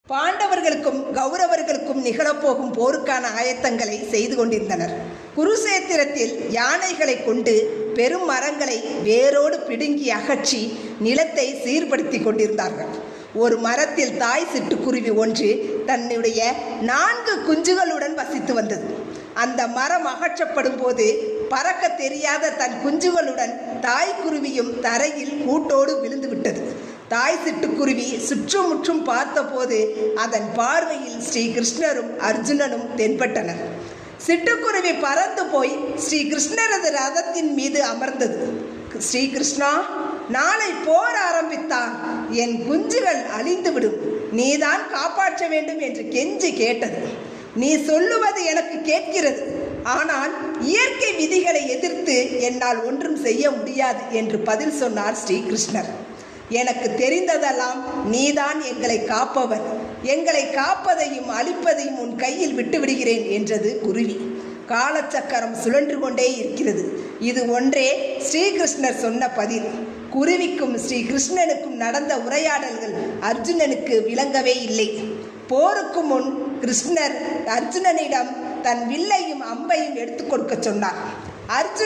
பாண்டவர்களுக்கும் கௌரவர்களுக்கும் நிகழப்போகும் போருக்கான ஆயத்தங்களை செய்து கொண்டிருந்தனர். குருசேத்திரத்தில் யானைகளை கொண்டு பெரும் மரங்களை வேரோடு பிடுங்கி அகற்றி நிலத்தை சீர்படுத்தி கொண்டிருந்தார்கள். ஒரு மரத்தில் தாய் சிட்டுக்குருவி ஒன்று தன்னுடைய 4 குஞ்சுகளுடன் வசித்து வந்தது. அந்த மரம் அகற்றப்படும் போது பறக்க தெரியாத தன் குஞ்சுகளுடன் தாய்க்குருவியும் தரையில் கூட்டோடு விழுந்து விட்டது. தாய் சிட்டுக்குருவி சுற்றுமுற்றும் பார்த்தபோது அதன் பார்வையில் ஸ்ரீ கிருஷ்ணரும் அர்ஜுனனும் தென்பட்டனர். சிட்டுக்குருவி பறந்து போய் ஸ்ரீ கிருஷ்ணரது ரதத்தின் மீது அமர்ந்தது. ஸ்ரீ கிருஷ்ணா, நாளை போர் ஆரம்பித்தால் என் குஞ்சுகள் அழிந்துவிடும், நீதான் காப்பாற்ற வேண்டும் என்று கெஞ்சி கேட்டது. நீ சொல்லுவது எனக்கு கேட்கிறது, ஆனால் இயற்கை விதிகளை எதிர்த்து என்னால் ஒன்றும் செய்ய முடியாது என்று பதில் சொன்னார் ஸ்ரீ கிருஷ்ணர். எனக்கு தெரிந்ததெல்லாம் நீதான் எங்களை காப்பவன், எங்களை காப்பதையும் அழிப்பதையும் உன் கையில் விட்டுவிடுகிறேன் என்றது குருவி. காலச்சக்கரம் சுழன்று கொண்டே இருக்கிறது. இது ஒன்றே ஸ்ரீகிருஷ்ணர் சொன்ன பதில். குருவிக்கும் ஸ்ரீ கிருஷ்ணனுக்கும் நடந்த உரையாடல்கள் அர்ஜுனனுக்கு விளங்கவே இல்லை. போருக்கு முன் கிருஷ்ணர் அர்ஜுனனிடம் தன் வில்லையும் அம்பையும் எடுத்துக் கொடுக்க சொன்னார். அர்ஜுன்